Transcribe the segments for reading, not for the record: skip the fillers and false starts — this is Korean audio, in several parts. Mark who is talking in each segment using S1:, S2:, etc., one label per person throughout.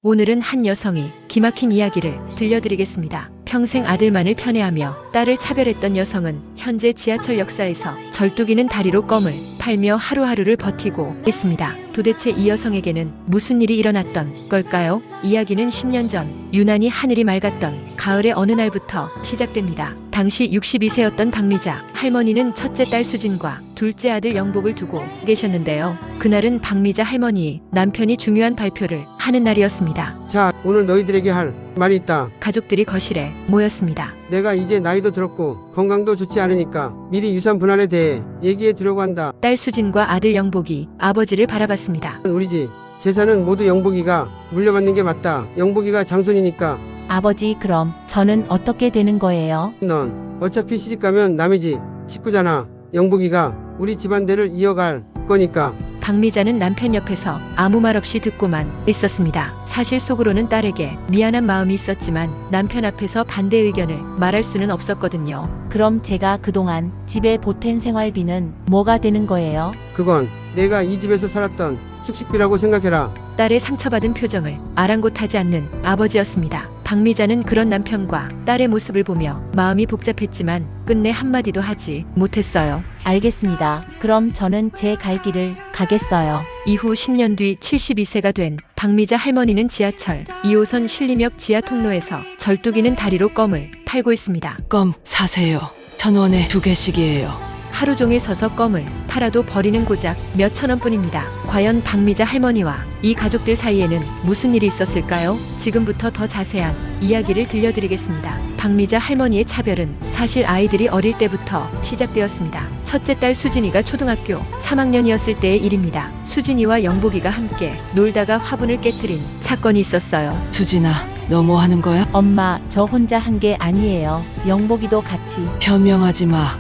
S1: 오늘은 한 여성이 기막힌 이야기를 들려드리겠습니다. 평생 아들만을 편애하며 딸을 차별했던 여성은 현재 지하철 역사에서 절뚝이는 다리로 껌을 팔며 하루하루를 버티고 있습니다. 도대체 이 여성에게는 무슨 일이 일어났던 걸까요? 이야기는 10년 전 유난히 하늘이 맑았던 가을의 어느 날부터 시작됩니다. 당시 62세였던 박미자 할머니는 첫째 딸 수진과 둘째 아들 영복을 두고 계셨는데요. 그날은 박미자 할머니 남편이 중요한 발표를 하는 날이었습니다.
S2: 자, 오늘 너희들에게 할 말이 있다.
S1: 가족들이 거실에 모였습니다.
S2: 내가 이제 나이도 들었고 건강도 좋지 않으니까 미리 유산 분할에 대해 얘기해 두려고 한다.
S1: 딸 수진과 아들 영복이 아버지를 바라봤습니다.
S2: 우리 집 재산은 모두 영복이가 물려받는 게 맞다. 영복이가 장손이니까
S3: 아버지, 그럼 저는 어떻게 되는 거예요?
S2: 넌 어차피 시집가면 남의 집 식구잖아. 영복이가 우리 집안대를 이어갈 거니까.
S1: 박미자는 남편 옆에서 아무 말 없이 듣고만 있었습니다. 사실 속으로는 딸에게 미안한 마음이 있었지만 남편 앞에서 반대 의견을 말할 수는 없었거든요.
S3: 그럼 제가 그동안 집에 보탠 생활비는 뭐가 되는 거예요?
S2: 그건 내가 이 집에서 살았던 숙식비라고 생각해라.
S1: 딸의 상처받은 표정을 아랑곳하지 않는 아버지였습니다. 박미자는 그런 남편과 딸의 모습을 보며 마음이 복잡했지만 끝내 한마디도 하지 못했어요.
S3: 알겠습니다. 그럼 저는 제 갈 길을 가겠어요.
S1: 이후 10년 뒤 72세가 된 박미자 할머니는 지하철 2호선 신림역 지하 통로에서 절뚝이는 다리로 껌을 팔고 있습니다.
S4: 껌 사세요. 1,000원에 2개씩이에요.
S1: 하루 종일 서서 껌을 팔아도 버리는 고작 몇천 원뿐입니다. 과연 박미자 할머니와 이 가족들 사이에는 무슨 일이 있었을까요? 지금부터 더 자세한 이야기를 들려드리겠습니다. 박미자 할머니의 차별은 사실 아이들이 어릴 때부터 시작되었습니다. 첫째 딸 수진이가 초등학교 3학년이었을 때의 일입니다. 수진이와 영복이가 함께 놀다가 화분을 깨트린 사건이 있었어요.
S4: 수진아, 너 뭐 하는 거야?
S3: 엄마, 저 혼자 한 게 아니에요. 영복이도 같이.
S4: 변명하지 마.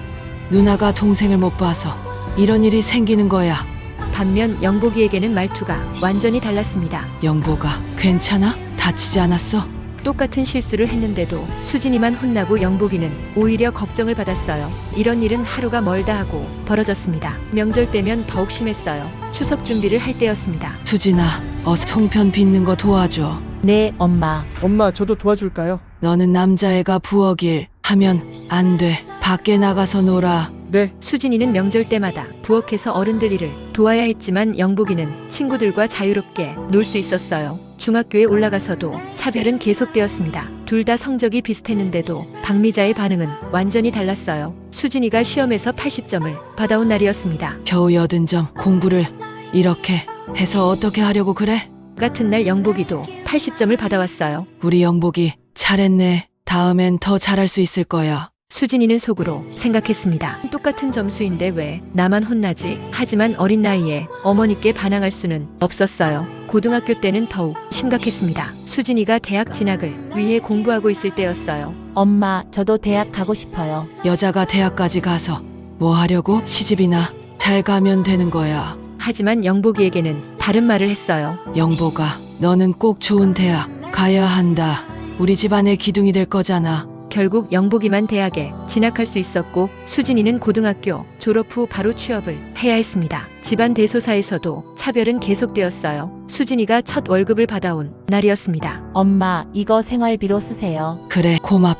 S4: 누나가 동생을 못 봐서 이런 일이 생기는 거야.
S1: 반면 영복이에게는 말투가 완전히 달랐습니다.
S4: 영보가 괜찮아? 다치지 않았어?
S1: 똑같은 실수를 했는데도 수진이만 혼나고 영복이는 오히려 걱정을 받았어요. 이런 일은 하루가 멀다 하고 벌어졌습니다. 명절 때면 더욱 심했어요. 추석 준비를 할 때였습니다.
S4: 수진아, 어서 송편 빚는 거 도와줘.
S3: 네, 엄마.
S5: 엄마, 저도 도와줄까요?
S4: 너는 남자애가 부엌일 하면 안 돼. 밖에 나가서 놀아.
S5: 네.
S1: 수진이는 명절 때마다 부엌에서 어른들 일을 도와야 했지만 영복이는 친구들과 자유롭게 놀 수 있었어요. 중학교에 올라가서도 차별은 계속되었습니다. 둘 다 성적이 비슷했는데도 박미자의 반응은 완전히 달랐어요. 수진이가 시험에서 80점을 받아온 날이었습니다.
S4: 겨우 80점 공부를 이렇게 해서 어떻게 하려고 그래?
S1: 같은 날 영복이도 80점을 받아왔어요.
S4: 우리 영복이 잘했네. 다음엔 더 잘할 수 있을 거야.
S1: 수진이는 속으로 생각했습니다. 똑같은 점수인데 왜 나만 혼나지? 하지만 어린 나이에 어머니께 반항할 수는 없었어요. 고등학교 때는 더욱 심각했습니다. 수진이가 대학 진학을 위해 공부하고 있을 때였어요.
S3: 엄마, 저도 대학 가고 싶어요.
S4: 여자가 대학까지 가서 뭐 하려고? 시집이나 잘 가면 되는 거야.
S1: 하지만 영복이에게는 다른 말을 했어요.
S4: 영보가 너는 꼭 좋은 대학 가야 한다. 우리 집안의 기둥이 될 거잖아.
S1: 결국 영복이만 대학에 진학할 수 있었고 수진이는 고등학교 졸업 후 바로 취업을 해야 했습니다. 집안 대소사에서도 차별은 계속되었어요. 수진이가 첫 월급을 받아온 날이었습니다.
S3: 엄마, 이거 생활비로 쓰세요.
S4: 그래,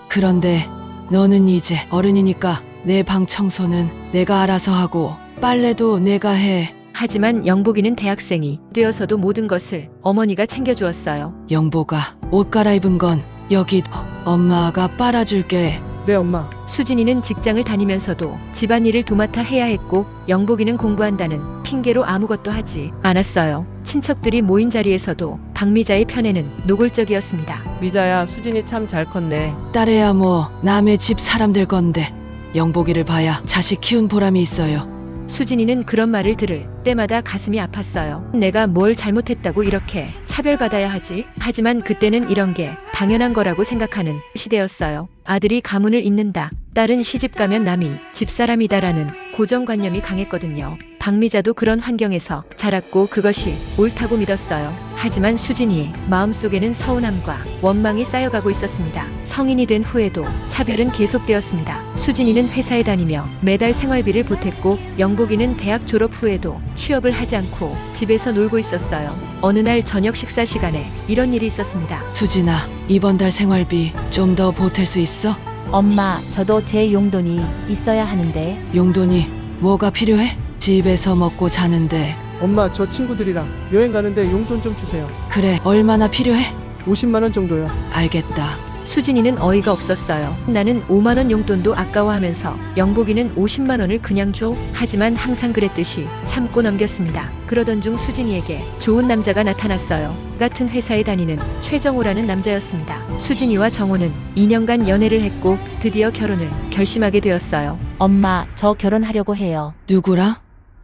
S4: 그런데 너는 이제 어른이니까 내 방 청소는 내가 알아서 하고 빨래도 내가 해.
S1: 하지만 영복이는 대학생이 되어서도 모든 것을 어머니가 챙겨주었어요.
S4: 영보가 옷 갈아입은 건 여기 엄마가 빨아줄게.
S5: 네, 엄마.
S1: 수진이는 직장을 다니면서도 집안일을 도맡아 해야 했고 영복이는 공부한다는 핑계로 아무것도 하지 않았어요. 친척들이 모인 자리에서도 박미자의 편애는 노골적이었습니다.
S6: 미자야, 수진이 참 잘 컸네.
S4: 딸애야 뭐 남의 집 사람 될 건데 영복이를 봐야 자식 키운 보람이 있어요.
S1: 수진이는 그런 말을 들을 때마다 가슴이 아팠어요. 내가 뭘 잘못했다고 이렇게 차별받아야 하지? 하지만 그때는 이런 게 당연한 거라고 생각하는 시대였어요. 아들이 가문을 잇는다. 딸은 시집가면 남이 집사람이다라는 고정관념이 강했거든요. 박미자도 그런 환경에서 자랐고 그것이 옳다고 믿었어요. 하지만 수진이의 마음속에는 서운함과 원망이 쌓여가고 있었습니다. 성인이 된 후에도 차별은 계속되었습니다. 수진이는 회사에 다니며 매달 생활비를 보탰고 영복이는 대학 졸업 후에도 취업을 하지 않고 집에서 놀고 있었어요. 어느 날 저녁 식사 시간에 이런 일이 있었습니다.
S4: 수진아, 이번 달 생활비 좀 더 보탤 수 있어?
S3: 엄마, 저도 제 용돈이 있어야 하는데.
S4: 용돈이 뭐가 필요해? 집에서 먹고 자는데.
S5: 엄마, 저 친구들이랑 여행 가는데 용돈 좀 주세요.
S4: 그래, 얼마나 필요해?
S5: 50만 원 정도요.
S4: 알겠다.
S1: 수진이는 어이가 없었어요. 나는 5만 원 용돈도 아까워하면서 영복이는 50만 원을 그냥 줘. 하지만 항상 그랬듯이 참고 넘겼습니다. 그러던 중 수진이에게 좋은 남자가 나타났어요. 같은 회사에 다니는 최정호라는 남자였습니다. 수진이와 정호는 2년간 연애를 했고 드디어 결혼을 결심하게 되었어요.
S3: 엄마, 저 결혼하려고 해요.
S4: 누구랑?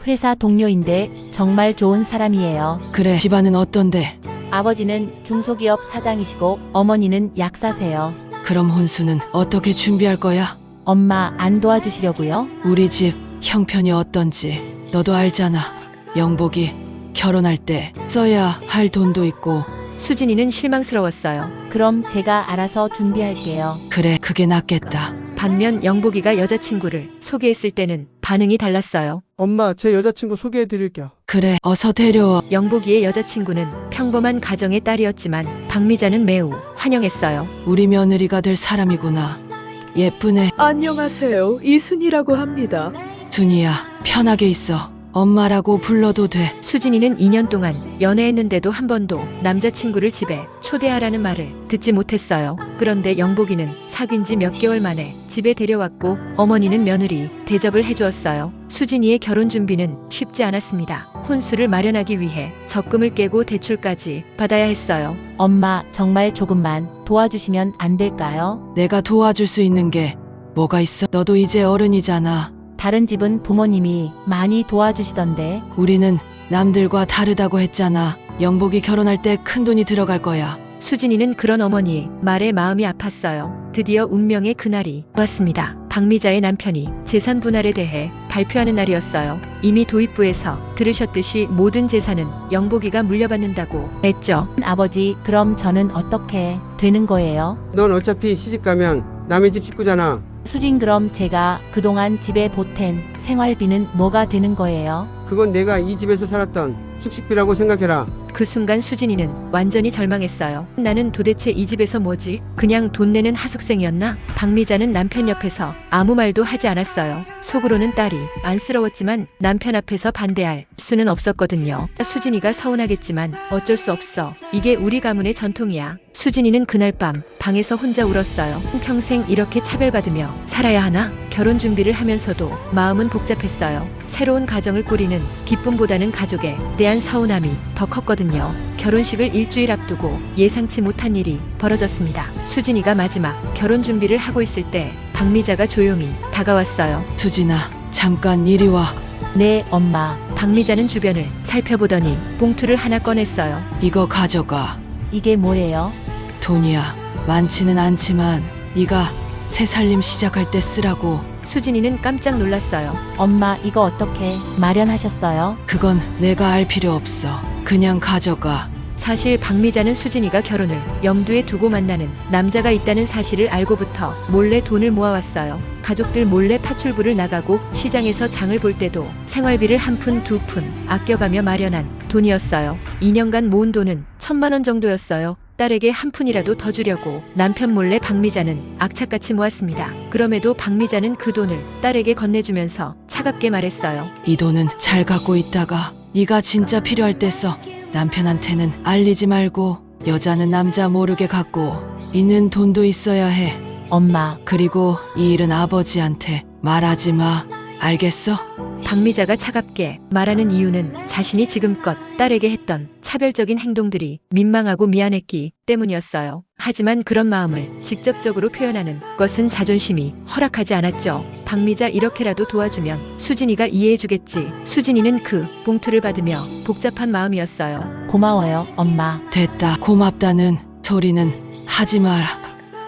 S3: 회사 동료인데 정말 좋은 사람이에요.
S4: 그래, 집안은 어떤데?
S3: 아버지는 중소기업 사장이시고 어머니는 약사세요.
S4: 그럼 혼수는 어떻게 준비할 거야?
S3: 엄마, 안 도와주시려고요?
S4: 우리 집 형편이 어떤지 너도 알잖아. 영복이 결혼할 때 써야 할 돈도 있고.
S1: 수진이는 실망스러웠어요.
S3: 그럼 제가 알아서 준비할게요.
S4: 그래, 그게 낫겠다.
S1: 반면 영복이가 여자친구를 소개했을 때는 반응이 달랐어요.
S5: 엄마, 제 여자친구 소개해 드릴게요.
S4: 그래, 어서 데려와.
S1: 영복이의 여자친구는 평범한 가정의 딸이었지만 박미자는 매우 환영했어요.
S4: 우리 며느리가 될 사람이구나. 예쁘네.
S7: 안녕하세요. 이순이라고 합니다.
S4: 준이야, 편하게 있어. 엄마라고 불러도 돼.
S1: 수진이는 2년 동안 연애했는데도 한 번도 남자친구를 집에 초대하라는 말을 듣지 못했어요. 그런데 영복이는 사귄 지 몇 개월 만에 집에 데려왔고 어머니는 며느리 대접을 해주었어요. 수진이의 결혼 준비는 쉽지 않았습니다. 혼수를 마련하기 위해 적금을 깨고 대출까지 받아야 했어요.
S3: 엄마, 정말 조금만 도와주시면 안 될까요?
S4: 내가 도와줄 수 있는 게 뭐가 있어? 너도 이제 어른이잖아.
S3: 다른 집은 부모님이 많이 도와주시던데.
S4: 우리는 남들과 다르다고 했잖아. 영복이 결혼할 때 큰 돈이 들어갈 거야.
S1: 수진이는 그런 어머니의 말에 마음이 아팠어요. 드디어 운명의 그날이 왔습니다. 박미자의 남편이 재산 분할에 대해 발표하는 날이었어요. 이미 도입부에서 들으셨듯이 모든 재산은 영복이가 물려받는다고 했죠.
S3: 아버지, 그럼 저는 어떻게 되는 거예요?
S2: 넌 어차피 시집가면 남의 집 식구잖아.
S3: 수진, 그럼 제가 그동안 집에 보탠 생활비는 뭐가 되는 거예요?
S2: 그건 내가 이 집에서 살았던 숙식비라고 생각해라.
S1: 그 순간 수진이는 완전히 절망했어요. 나는 도대체 이 집에서 뭐지? 그냥 돈 내는 하숙생이었나? 박미자는 남편 옆에서 아무 말도 하지 않았어요. 속으로는 딸이 안쓰러웠지만 남편 앞에서 반대할 수는 없었거든요. 수진이가 서운하겠지만 어쩔 수 없어. 이게 우리 가문의 전통이야. 수진이는 그날 밤 방에서 혼자 울었어요. 평생 이렇게 차별받으며 살아야 하나? 결혼 준비를 하면서도 마음은 복잡했어요. 새로운 가정을 꾸리는 기쁨보다는 가족에 대한 서운함이 더 컸거든요. 결혼식을 일주일 앞두고 예상치 못한 일이 벌어졌습니다. 수진이가 마지막 결혼 준비를 하고 있을 때 박미자가 조용히 다가왔어요.
S4: 수진아, 잠깐 이리 와.
S3: 네, 엄마.
S1: 박미자는 주변을 살펴보더니 봉투를 하나 꺼냈어요.
S4: 이거 가져가.
S3: 이게 뭐예요?
S4: 돈이야. 많지는 않지만 네가 새 살림 시작할 때 쓰라고.
S1: 수진이는 깜짝 놀랐어요.
S3: 엄마, 이거 어떻게 마련하셨어요?
S4: 그건 내가 알 필요 없어. 그냥 가져가.
S1: 사실 박미자는 수진이가 결혼을 염두에 두고 만나는 남자가 있다는 사실을 알고부터 몰래 돈을 모아왔어요. 가족들 몰래 파출부를 나가고 시장에서 장을 볼 때도 생활비를 한 푼 두 푼 아껴가며 마련한 돈이었어요. 2년간 모은 돈은 1,000만 원 정도였어요. 딸에게 한 푼이라도 더 주려고 남편 몰래 박미자는 악착같이 모았습니다. 그럼에도 박미자는 그 돈을 딸에게 건네주면서 차갑게 말했어요.
S4: 이 돈은 잘 갖고 있다가 네가 진짜 필요할 때 써. 남편한테는 알리지 말고. 여자는 남자 모르게 갖고 있는 돈도 있어야 해.
S3: 엄마,
S4: 그리고 이 일은 아버지한테 말하지 마. 알겠어?
S1: 박미자가 차갑게 말하는 이유는 자신이 지금껏 딸에게 했던 차별적인 행동들이 민망하고 미안했기 때문이었어요. 하지만 그런 마음을 직접적으로 표현하는 것은 자존심이 허락하지 않았죠. 박미자 이렇게라도 도와주면 수진이가 이해해주겠지. 수진이는 그 봉투를 받으며 복잡한 마음이었어요.
S3: 고마워요, 엄마.
S4: 됐다. 고맙다는 소리는 하지 마라.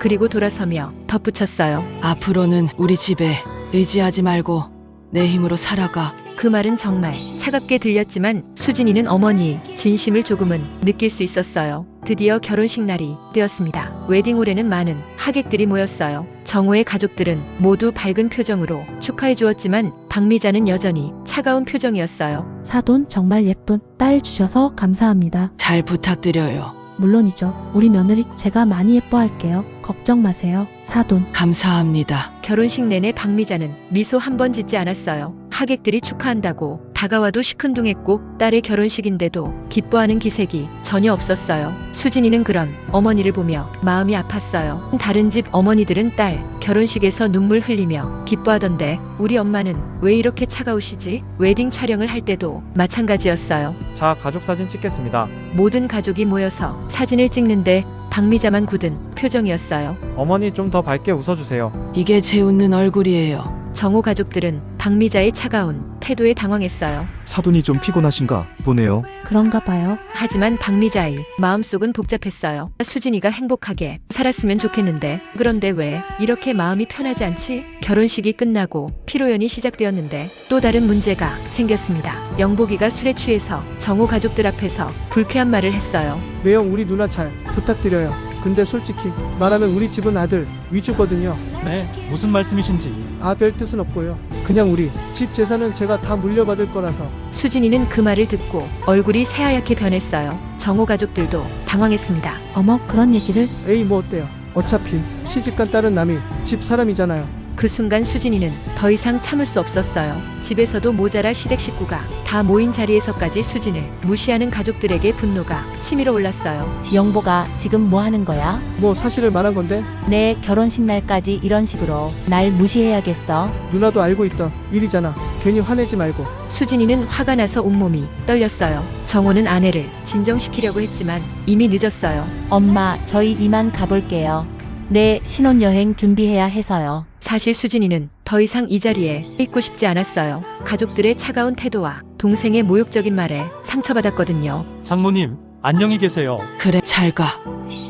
S1: 그리고 돌아서며 덧붙였어요.
S4: 앞으로는 우리 집에 의지하지 말고 내 힘으로 살아가.
S1: 그 말은 정말 차갑게 들렸지만 수진이는 어머니의 진심을 조금은 느낄 수 있었어요. 드디어 결혼식 날이 되었습니다. 웨딩홀에는 많은 하객들이 모였어요. 정호의 가족들은 모두 밝은 표정으로 축하해 주었지만 박미자는 여전히 차가운 표정이었어요.
S3: 사돈 정말 예쁜 딸 주셔서 감사합니다.
S4: 잘 부탁드려요.
S3: 물론이죠. 우리 며느리 제가 많이 예뻐할게요. 걱정 마세요. 사돈.
S4: 감사합니다.
S1: 결혼식 내내 박미자는 미소 한 번 짓지 않았어요. 하객들이 축하한다고 다가와도 시큰둥했고 딸의 결혼식인데도 기뻐하는 기색이 전혀 없었어요. 수진이는 그런 어머니를 보며 마음이 아팠어요. 다른 집 어머니들은 딸 결혼식에서 눈물 흘리며 기뻐하던데 우리 엄마는 왜 이렇게 차가우시지? 웨딩 촬영을 할 때도 마찬가지였어요.
S8: 자, 가족 사진 찍겠습니다.
S1: 모든 가족이 모여서 사진을 찍는데 박미자만 굳은 표정이었어요.
S8: 어머니 좀 더 밝게 웃어주세요.
S4: 이게 제 웃는 얼굴이에요.
S1: 정호 가족들은 박미자의 차가운 태도에 당황했어요.
S9: 사돈이 좀 피곤하신가 보네요.
S3: 그런가 봐요.
S1: 하지만 박미자의 마음속은 복잡했어요. 수진이가 행복하게 살았으면 좋겠는데 그런데 왜 이렇게 마음이 편하지 않지? 결혼식이 끝나고 피로연이 시작되었는데 또 다른 문제가 생겼습니다. 영복이가 술에 취해서 정호 가족들 앞에서 불쾌한 말을 했어요.
S5: 매형 우리 누나 잘 부탁드려요. 근데 솔직히 말하면 우리 집은 아들 위주거든요.
S10: 네, 무슨 말씀이신지.
S5: 별 뜻은 없고요. 그냥 우리 집 재산은 제가 다 물려받을 거라서.
S1: 수진이는 그 말을 듣고 얼굴이 새하얗게 변했어요. 정호 가족들도 당황했습니다.
S3: 어머 그런 얘기를.
S5: 에이 뭐 어때요. 어차피 시집간 딸은 남이 집 사람이잖아요.
S1: 그 순간 수진이는 더 이상 참을 수 없었어요. 집에서도 모자라 시댁 식구가 다 모인 자리에서까지 수진을 무시하는 가족들에게 분노가 치밀어 올랐어요.
S3: 영보가 지금 뭐 하는 거야?
S5: 뭐 사실을 말한 건데
S3: 내 결혼식 날까지 이런 식으로 날 무시해야겠어.
S5: 누나도 알고 있던 일이잖아. 괜히 화내지 말고.
S1: 수진이는 화가 나서 온몸이 떨렸어요. 정호는 아내를 진정시키려고 했지만 이미 늦었어요.
S3: 엄마 저희 이만 가볼게요. 내 신혼여행 준비해야 해서요.
S1: 사실 수진이는 더 이상 이 자리에 있고 싶지 않았어요. 가족들의 차가운 태도와 동생의 모욕적인 말에 상처받았거든요.
S10: 장모님, 안녕히 계세요.
S4: 그래, 잘 가.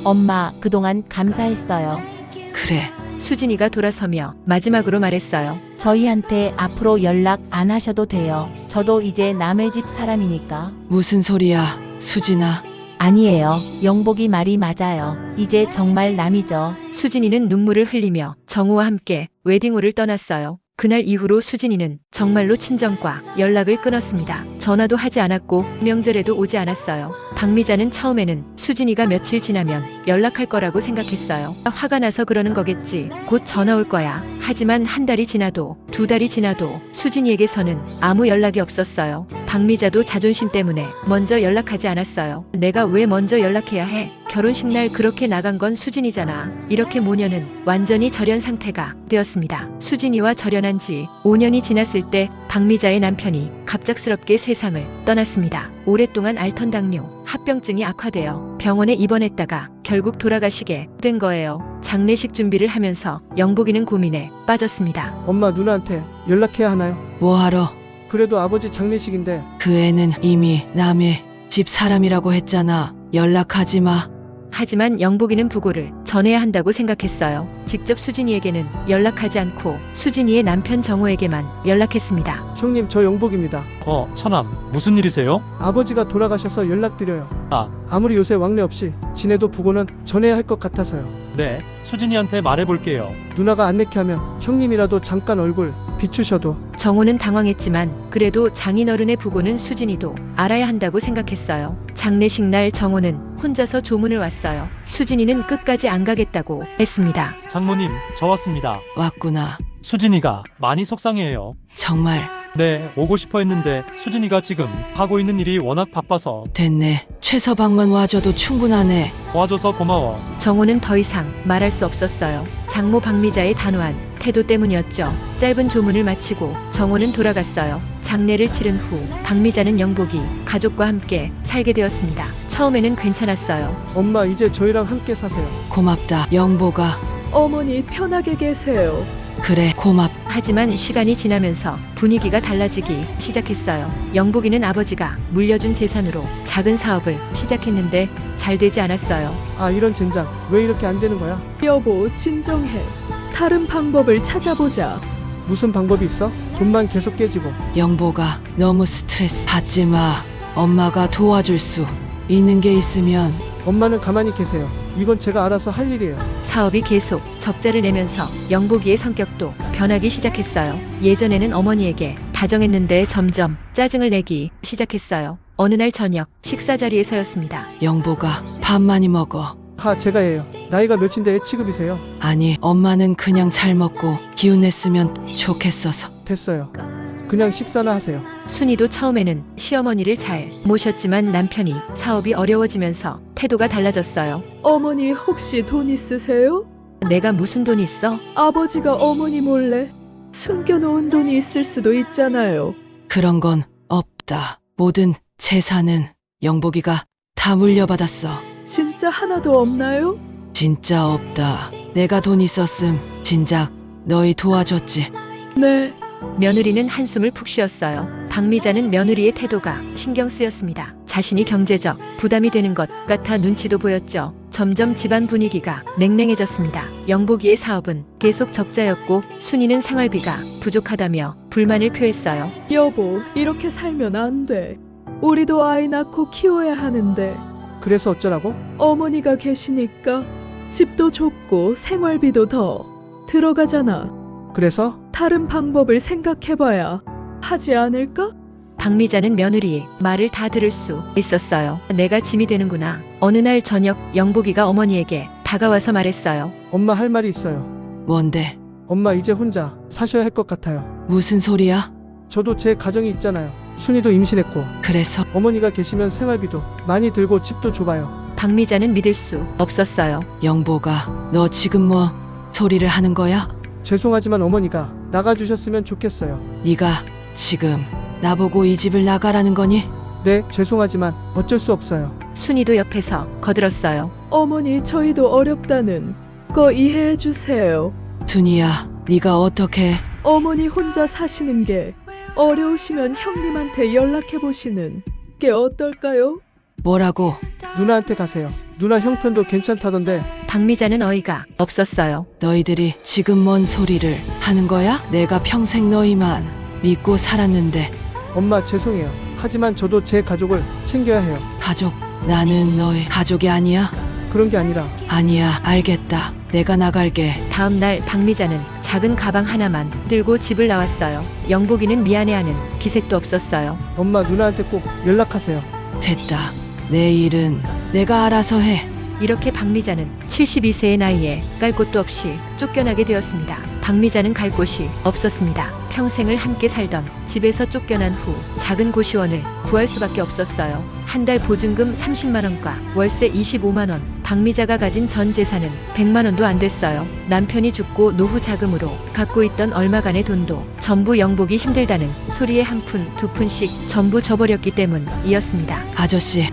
S3: 엄마 그동안 감사했어요.
S4: 그래.
S1: 수진이가 돌아서며 마지막으로 말했어요.
S3: 저희한테 앞으로 연락 안 하셔도 돼요. 저도 이제 남의 집 사람이니까.
S4: 무슨 소리야, 수진아.
S3: 아니에요. 영복이 말이 맞아요. 이제 정말 남이죠.
S1: 수진이는 눈물을 흘리며 정우와 함께 웨딩홀을 떠났어요. 그날 이후로 수진이는 정말로 친정과 연락을 끊었습니다. 전화도 하지 않았고 명절에도 오지 않았어요. 박미자는 처음에는 수진이가 며칠 지나면 연락할 거라고 생각했어요. 화가 나서 그러는 거겠지. 곧 전화 올 거야. 하지만 한 달이 지나도 두 달이 지나도 수진이에게서는 아무 연락이 없었어요. 박미자도 자존심 때문에 먼저 연락하지 않았어요. 내가 왜 먼저 연락해야 해? 결혼식 날 그렇게 나간 건 수진이잖아. 이렇게 모녀는 완전히 절연 상태가 되었습니다. 수진이와 절연한 지 5년이 지났을 때 박미자의 남편이 갑작스럽게 세상을 떠났습니다. 오랫동안 앓던 당뇨, 합병증이 악화되어 병원에 입원했다가 결국 돌아가시게 된 거예요. 장례식 준비를 하면서 영복이는 고민에 빠졌습니다.
S5: 엄마 누나한테 연락해야 하나요?
S4: 뭐하러?
S5: 그래도 아버지 장례식인데.
S4: 그 애는 이미 남의 집 사람이라고 했잖아. 연락하지 마.
S1: 하지만 영복이는 부고를 전해야 한다고 생각했어요. 직접 수진이에게는 연락하지 않고 수진이의 남편 정호에게만 연락했습니다.
S5: 형님 저 영복입니다.
S10: 처남, 무슨 일이세요?
S5: 아버지가 돌아가셔서 연락드려요.
S10: 아.
S5: 아무리 요새 왕래 없이 지내도 부고는 전해야 할 것 같아서요.
S10: 네, 수진이한테 말해볼게요.
S5: 누나가 안 내게 하면 형님이라도 잠깐 얼굴 비추셔도.
S1: 정호는 당황했지만 그래도 장인어른의 부고는 수진이도 알아야 한다고 생각했어요. 장례식 날 정호는 혼자서 조문을 왔어요. 수진이는 끝까지 안 가겠다고 했습니다.
S10: 장모님, 저 왔습니다.
S4: 왔구나.
S10: 수진이가 많이 속상해해요.
S4: 정말
S10: 네, 오고 싶어 했는데 수진이가 지금 하고 있는 일이 워낙 바빠서.
S4: 됐네. 최서방만 와줘도 충분하네.
S10: 도와줘서 고마워.
S1: 정호는 더 이상 말할 수 없었어요. 장모 박미자의 단호한 태도 때문이었죠. 짧은 조문을 마치고 정호는 돌아갔어요. 장례를 치른 후 박미자는 영복이 가족과 함께 살게 되었습니다. 처음에는 괜찮았어요.
S5: 엄마 이제 저희랑 함께 사세요.
S4: 고맙다, 영보가.
S7: 어머니 편하게 계세요.
S4: 그래,
S1: 하지만 시간이 지나면서 분위기가 달라지기 시작했어요. 영복이는 아버지가 물려준 재산으로 작은 사업을 시작했는데 잘 되지 않았어요.
S5: 이런 젠장 왜 이렇게 안 되는 거야?
S7: 여보 진정해. 다른 방법을 찾아보자.
S5: 무슨 방법이 있어? 돈만 계속 깨지고.
S4: 영보가 너무 스트레스 받지 마. 엄마가 도와줄 수 있는 게 있으면
S5: 엄마는 가만히 계세요. 이건 제가 알아서 할 일이에요.
S1: 사업이 계속 적자를 내면서 영복이의 성격도 변하기 시작했어요. 예전에는 어머니에게 다정했는데 점점 짜증을 내기 시작했어요. 어느 날 저녁 식사 자리에서였습니다.
S4: 영보가 밥 많이 먹어.
S5: 제가 해요. 나이가 몇인데 애 취급이세요?
S4: 아니, 엄마는 그냥 잘 먹고 기운 냈으면 좋겠어서.
S5: 됐어요. 그냥 식사나 하세요.
S1: 순이도 처음에는 시어머니를 잘 모셨지만 남편이 사업이 어려워지면서 태도가 달라졌어요.
S7: 어머니 혹시 돈 있으세요?
S1: 내가 무슨 돈 있어?
S7: 아버지가 어머니 몰래 숨겨놓은 돈이 있을 수도 있잖아요.
S4: 그런 건 없다. 모든 재산은 영복이가 다 물려받았어.
S7: 진짜 하나도 없나요?
S4: 진짜 없다. 내가 돈 있었음 진작 너희 도와줬지.
S7: 네.
S1: 며느리는 한숨을 푹 쉬었어요. 박미자는 며느리의 태도가 신경 쓰였습니다. 자신이 경제적 부담이 되는 것 같아 눈치도 보였죠. 점점 집안 분위기가 냉랭해졌습니다. 영복이의 사업은 계속 적자였고 순이는 생활비가 부족하다며 불만을 표했어요.
S7: 여보, 이렇게 살면 안 돼. 우리도 아이 낳고 키워야 하는데
S5: 그래서 어쩌라고?
S7: 어머니가 계시니까 집도 좁고 생활비도 더 들어가잖아.
S5: 그래서?
S7: 다른 방법을 생각해봐야 하지 않을까?
S1: 박미자는 며느리의 말을 다 들을 수 있었어요. 내가 짐이 되는구나. 어느 날 저녁 영복이가 어머니에게 다가와서 말했어요.
S5: 엄마 할 말이 있어요.
S4: 뭔데?
S5: 엄마 이제 혼자 사셔야 할 것 같아요.
S4: 무슨 소리야?
S5: 저도 제 가정이 있잖아요. 순이도 임신했고
S4: 그래서
S5: 어머니가 계시면 생활비도 많이 들고 집도 좁아요.
S1: 박미자는 믿을 수 없었어요.
S4: 영보가 너 지금 뭐 소리를 하는 거야?
S5: 죄송하지만 어머니가 나가주셨으면 좋겠어요.
S4: 네가 지금 나보고 이 집을 나가라는 거니?
S5: 네, 죄송하지만 어쩔 수 없어요.
S1: 순이도 옆에서 거들었어요.
S7: 어머니, 저희도 어렵다는 거 이해해 주세요.
S4: 순이야, 네가 어떻게?
S7: 어머니 혼자 사시는 게 어려우시면 형님한테 연락해 보시는 게 어떨까요?
S4: 뭐라고?
S5: 누나한테 가세요. 누나 형편도 괜찮다던데.
S1: 박미자는 어이가 없었어요.
S4: 너희들이 지금 뭔 소리를 하는 거야? 내가 평생 너희만 믿고 살았는데.
S5: 엄마 죄송해요. 하지만 저도 제 가족을 챙겨야 해요.
S4: 가족? 나는 너희 가족이 아니야?
S5: 그런 게 아니라
S4: 아니야, 알겠다. 내가 나갈게.
S1: 다음 날 박미자는 작은 가방 하나만 들고 집을 나왔어요. 영복이는 미안해하는 기색도 없었어요.
S5: 엄마 누나한테 꼭 연락하세요.
S4: 됐다. 내 일은 내가 알아서 해.
S1: 이렇게 박미자는 72세의 나이에 깔 곳도 없이 쫓겨나게 되었습니다. 박미자는 갈 곳이 없었습니다. 평생을 함께 살던 집에서 쫓겨난 후 작은 고시원을 구할 수밖에 없었어요. 한 달 보증금 30만 원과 월세 25만 원, 박미자가 가진 전 재산은 100만 원도 안 됐어요. 남편이 죽고 노후 자금으로 갖고 있던 얼마간의 돈도 전부 영복이 힘들다는 소리에 한 푼, 두 푼씩 전부 줘버렸기 때문이었습니다.
S4: 아저씨,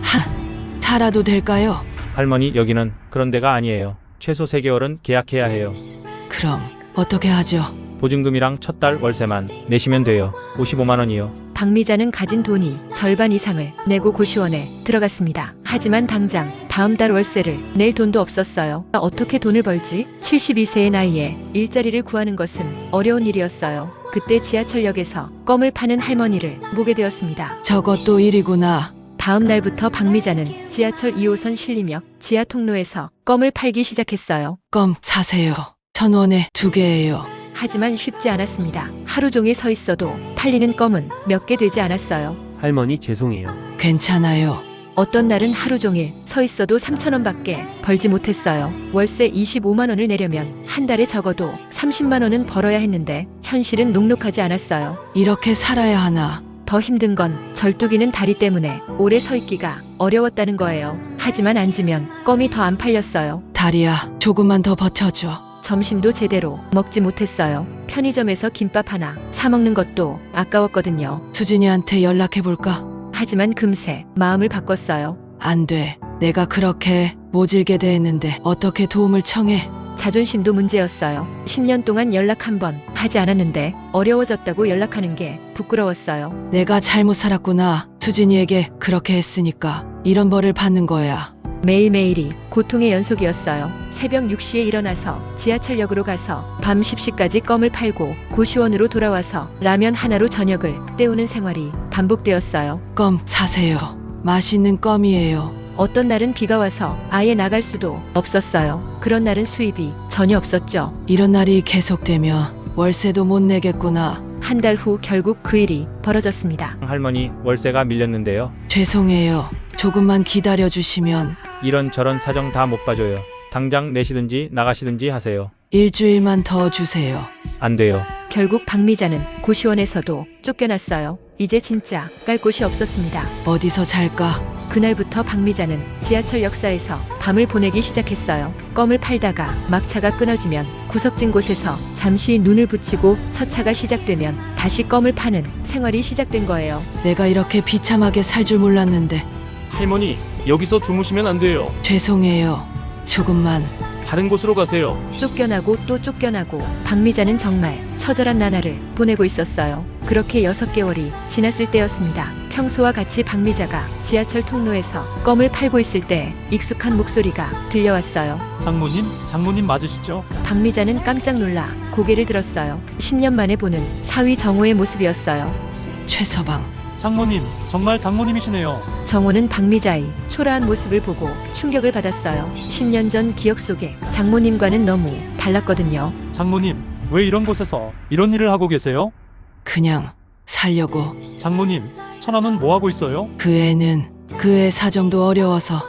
S4: 살아도 될까요?
S8: 할머니, 여기는 그런 데가 아니에요. 최소 3개월은 계약해야 해요.
S4: 그럼 어떻게 하죠?
S8: 보증금이랑 첫 달 월세만 내시면 돼요. 55만 원이요.
S1: 박미자는 가진 돈이 절반 이상을 내고 고시원에 들어갔습니다. 하지만 당장 다음 달 월세를 낼 돈도 없었어요. 어떻게 돈을 벌지? 72세의 나이에 일자리를 구하는 것은 어려운 일이었어요. 그때 지하철역에서 껌을 파는 할머니를 보게 되었습니다.
S4: 저것도 일이구나.
S1: 다음 날부터 박미자는 지하철 2호선 신림역 지하 통로에서 껌을 팔기 시작했어요.
S4: 껌 사세요. 1,000원에 2개예요.
S1: 하지만 쉽지 않았습니다. 하루 종일 서 있어도 팔리는 껌은 몇 개 되지 않았어요.
S11: 할머니 죄송해요.
S4: 괜찮아요.
S1: 어떤 날은 하루 종일 서 있어도 3,000원밖에 벌지 못했어요. 월세 25만 원을 내려면 한 달에 적어도 30만 원은 벌어야 했는데 현실은 녹록하지 않았어요.
S4: 이렇게 살아야 하나?
S1: 더 힘든 건 절뚝이는 다리 때문에 오래 서 있기가 어려웠다는 거예요. 하지만 앉으면 껌이 더 안 팔렸어요.
S4: 다리야, 조금만 더 버텨줘.
S1: 점심도 제대로 먹지 못했어요. 편의점에서 김밥 하나 사 먹는 것도 아까웠거든요.
S4: 수진이한테 연락해볼까?
S1: 하지만 금세 마음을 바꿨어요.
S4: 안 돼. 내가 그렇게 모질게 대했는데 어떻게 도움을 청해?
S1: 자존심도 문제였어요. 10년 동안 연락 한 번 하지 않았는데 어려워졌다고 연락하는 게 부끄러웠어요.
S4: 내가 잘못 살았구나. 수진이에게 그렇게 했으니까 이런 벌을 받는 거야.
S1: 매일매일이 고통의 연속이었어요. 새벽 6시에 일어나서 지하철역으로 가서 밤 10시까지 껌을 팔고 고시원으로 돌아와서 라면 하나로 저녁을 때우는 생활이 반복되었어요.
S4: 껌 사세요. 맛있는 껌이에요.
S1: 어떤 날은 비가 와서 아예 나갈 수도 없었어요. 그런 날은 수입이 전혀 없었죠.
S4: 이런 날이 계속되면 월세도 못 내겠구나.
S1: 한 달 후 결국 그 일이 벌어졌습니다.
S8: 할머니 월세가 밀렸는데요.
S4: 죄송해요. 조금만 기다려 주시면
S8: 이런저런 사정 다 못 봐줘요. 당장 내시든지 나가시든지 하세요.
S4: 일주일만 더 주세요.
S8: 안 돼요.
S1: 결국 박미자는 고시원에서도 쫓겨났어요. 이제 진짜 깔 곳이 없었습니다.
S4: 어디서 잘까?
S1: 그날부터 박미자는 지하철 역사에서 밤을 보내기 시작했어요. 껌을 팔다가 막차가 끊어지면 구석진 곳에서 잠시 눈을 붙이고 첫 차가 시작되면 다시 껌을 파는 생활이 시작된 거예요.
S4: 내가 이렇게 비참하게 살 줄 몰랐는데.
S10: 할머니, 여기서 주무시면 안 돼요.
S4: 죄송해요. 조금만.
S10: 다른 곳으로 가세요.
S1: 쫓겨나고 또 쫓겨나고 박미자는 정말 처절한 나날을 보내고 있었어요. 그렇게 6개월이 지났을 때였습니다. 평소와 같이 박미자가 지하철 통로에서 껌을 팔고 있을 때 익숙한 목소리가 들려왔어요.
S10: 장모님 맞으시죠?
S1: 박미자는 깜짝 놀라 고개를 들었어요. 10년 만에 보는 사위 정호의 모습이었어요.
S4: 최서방.
S10: 장모님, 정말 장모님이시네요.
S1: 정호는 박미자의 초라한 모습을 보고 충격을 받았어요. 10년 전 기억 속에 장모님과는 너무 달랐거든요.
S10: 장모님, 왜 이런 곳에서 이런 일을 하고 계세요?
S4: 그냥 살려고.
S10: 장모님, 처남은 뭐 하고 있어요?
S4: 그 애 사정도 어려워서.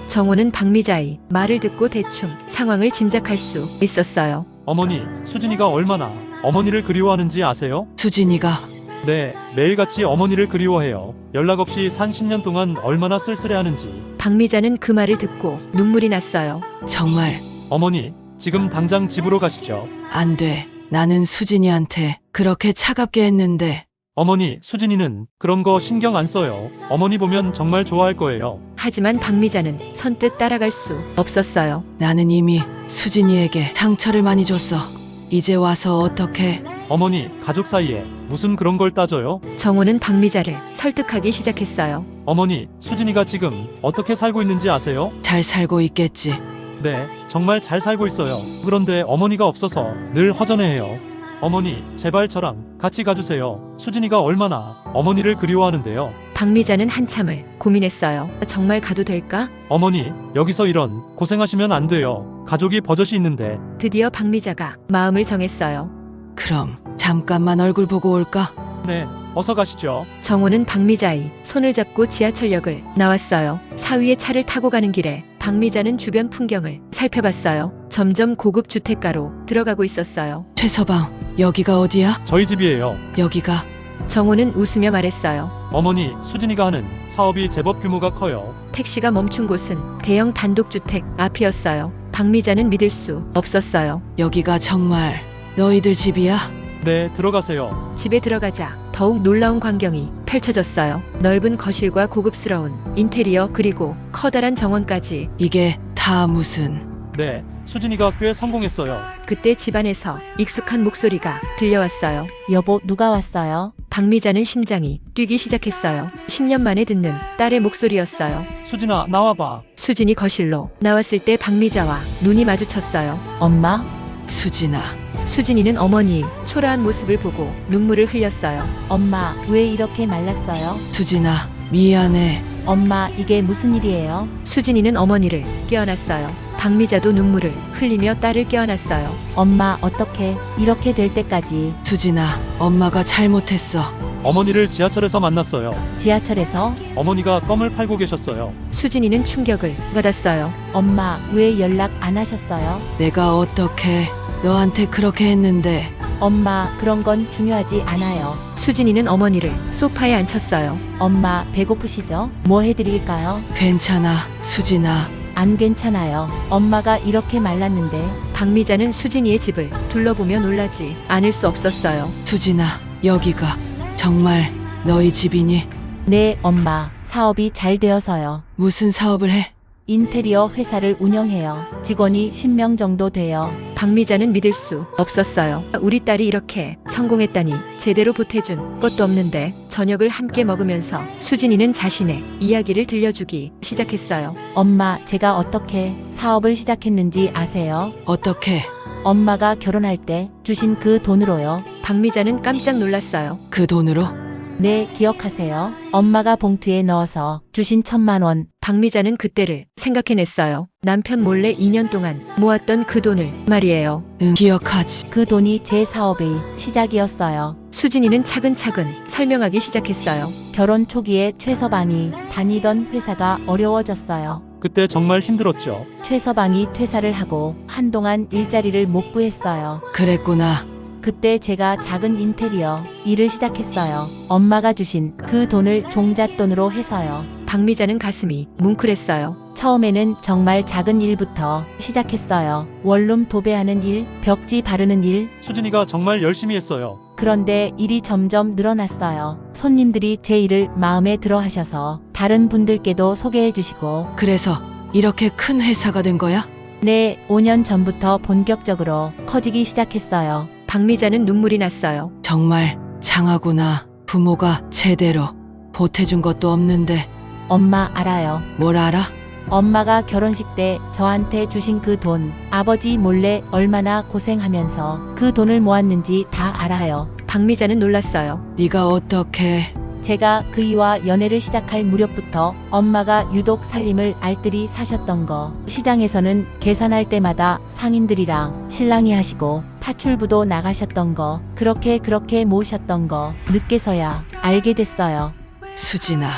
S1: 정호는 박미자의 말을 듣고 대충 상황을 짐작할 수 있었어요.
S10: 어머니, 수진이가 얼마나 어머니를 그리워하는지 아세요?
S4: 수진이가
S10: 네, 매일같이 어머니를 그리워해요. 연락 없이 산 10년 동안 얼마나 쓸쓸해하는지.
S1: 박미자는 그 말을 듣고 눈물이 났어요.
S4: 정말
S10: 어머니, 지금 당장 집으로 가시죠.
S4: 안 돼. 나는 수진이한테 그렇게 차갑게 했는데.
S10: 어머니, 수진이는 그런 거 신경 안 써요. 어머니 보면 정말 좋아할 거예요.
S1: 하지만 박미자는 선뜻 따라갈 수 없었어요.
S4: 나는 이미 수진이에게 상처를 많이 줬어. 이제 와서 어떻게?
S10: 어머니, 가족 사이에 무슨 그런 걸 따져요?
S1: 정호는 박미자를 설득하기 시작했어요.
S10: 어머니, 수진이가 지금 어떻게 살고 있는지 아세요?
S4: 잘 살고 있겠지.
S10: 네, 정말 잘 살고 있어요. 그런데 어머니가 없어서 늘 허전해해요. 어머니, 제발 저랑 같이 가주세요. 수진이가 얼마나 어머니를 그리워하는데요.
S1: 박미자는 한참을 고민했어요. 정말 가도 될까?
S10: 어머니, 여기서 이런 고생하시면 안 돼요. 가족이 버젓이 있는데.
S1: 드디어 박미자가 마음을 정했어요.
S4: 그럼 잠깐만 얼굴 보고 올까?
S10: 네, 어서 가시죠.
S1: 정호는 박미자의 손을 잡고 지하철역을 나왔어요. 사위의 차를 타고 가는 길에 박미자는 주변 풍경을 살펴봤어요. 점점 고급 주택가로 들어가고 있었어요.
S4: 최서방, 여기가 어디야?
S10: 저희 집이에요.
S4: 여기가.
S1: 정호는 웃으며 말했어요.
S10: 어머니, 수진이가 하는 사업이 제법 규모가 커요.
S1: 택시가 멈춘 곳은 대형 단독주택 앞이었어요. 박미자는 믿을 수 없었어요.
S4: 여기가 정말 너희들 집이야?
S10: 네, 들어가세요.
S1: 집에 들어가자 더욱 놀라운 광경이 펼쳐졌어요. 넓은 거실과 고급스러운 인테리어 그리고 커다란 정원까지.
S4: 이게 다 무슨.
S10: 네, 수진이가 꽤 성공했어요.
S1: 그때 집안에서 익숙한 목소리가 들려왔어요.
S3: 여보, 누가 왔어요?
S1: 박미자는 심장이 뛰기 시작했어요. 10년 만에 듣는 딸의 목소리였어요.
S10: 수진아, 나와봐.
S1: 수진이 거실로 나왔을 때 박미자와 눈이 마주쳤어요.
S3: 엄마?
S4: 수진아.
S1: 수진이는 어머니의 초라한 모습을 보고 눈물을 흘렸어요.
S3: 엄마, 왜 이렇게 말랐어요?
S4: 수진아, 미안해.
S3: 엄마, 이게 무슨 일이에요?
S1: 수진이는 어머니를 껴안았어요. 박미자도 눈물을 흘리며 딸을 껴안았어요.
S3: 엄마, 어떻게 이렇게 될 때까지.
S4: 수진아, 엄마가 잘못했어.
S10: 어머니를 지하철에서 만났어요.
S3: 지하철에서?
S10: 어머니가 껌을 팔고 계셨어요.
S1: 수진이는 충격을 받았어요.
S3: 엄마, 왜 연락 안 하셨어요?
S4: 내가 어떻게 너한테 그렇게 했는데.
S3: 엄마, 그런 건 중요하지 않아요.
S1: 수진이는 어머니를 소파에 앉혔어요.
S3: 엄마, 배고프시죠? 뭐 해드릴까요?
S4: 괜찮아, 수진아.
S3: 안 괜찮아요. 엄마가 이렇게 말랐는데.
S1: 박미자는 수진이의 집을 둘러보며 놀라지 않을 수 없었어요.
S4: 수진아, 여기가 정말 너희 집이니?
S3: 네, 엄마. 사업이 잘 되어서요.
S4: 무슨 사업을 해?
S3: 인테리어 회사를 운영해요. 직원이 10명 정도 돼요.
S1: 박미자는 믿을 수 없었어요. 우리 딸이 이렇게 성공했다니 제대로 보태준 것도 없는데. 저녁을 함께 먹으면서 수진이는 자신의 이야기를 들려주기 시작했어요.
S3: 엄마, 제가 어떻게 사업을 시작했는지 아세요?
S4: 어떻게?
S3: 엄마가 결혼할 때 주신 그 돈으로요.
S1: 박미자는 깜짝 놀랐어요.
S4: 그 돈으로?
S3: 네, 기억하세요. 엄마가 봉투에 넣어서 주신 1,000만 원.
S1: 박미자는 그때를 생각해냈어요. 남편 몰래 2년 동안 모았던 그 돈을 말이에요.
S4: 응, 기억하지.
S3: 그 돈이 제 사업의 시작이었어요.
S1: 수진이는 차근차근 설명하기 시작했어요.
S3: 결혼 초기에 최서방이 다니던 회사가 어려워졌어요.
S10: 그때 정말 힘들었죠.
S3: 최서방이 퇴사를 하고 한동안 일자리를 못 구했어요.
S4: 그랬구나.
S3: 그때 제가 작은 인테리어 일을 시작했어요. 엄마가 주신 그 돈을 종잣돈으로 해서요.
S1: 박미자는 가슴이 뭉클했어요.
S3: 처음에는 정말 작은 일부터 시작했어요. 원룸 도배하는 일, 벽지 바르는 일.
S10: 수진이가 정말 열심히 했어요.
S3: 그런데 일이 점점 늘어났어요. 손님들이 제 일을 마음에 들어 하셔서 다른 분들께도 소개해 주시고.
S4: 그래서 이렇게 큰 회사가 된 거야?
S3: 네, 5년 전부터 본격적으로 커지기 시작했어요.
S1: 박미자는 눈물이 났어요.
S4: 정말 장하구나. 부모가 제대로 보태준 것도 없는데.
S3: 엄마 알아요.
S4: 뭘 알아?
S3: 엄마가 결혼식 때 저한테 주신 그 돈, 아버지 몰래 얼마나 고생하면서 그 돈을 모았는지 다 알아요.
S1: 박미자는 놀랐어요.
S4: 네가 어떻게...
S3: 제가 그이와 연애를 시작할 무렵부터 엄마가 유독 살림을 알뜰히 사셨던 거, 시장에서는 계산할 때마다 상인들이랑 신랑이 하시고 파출부도 나가셨던 거, 그렇게 모으셨던 거 늦게서야 알게 됐어요.
S4: 수진아,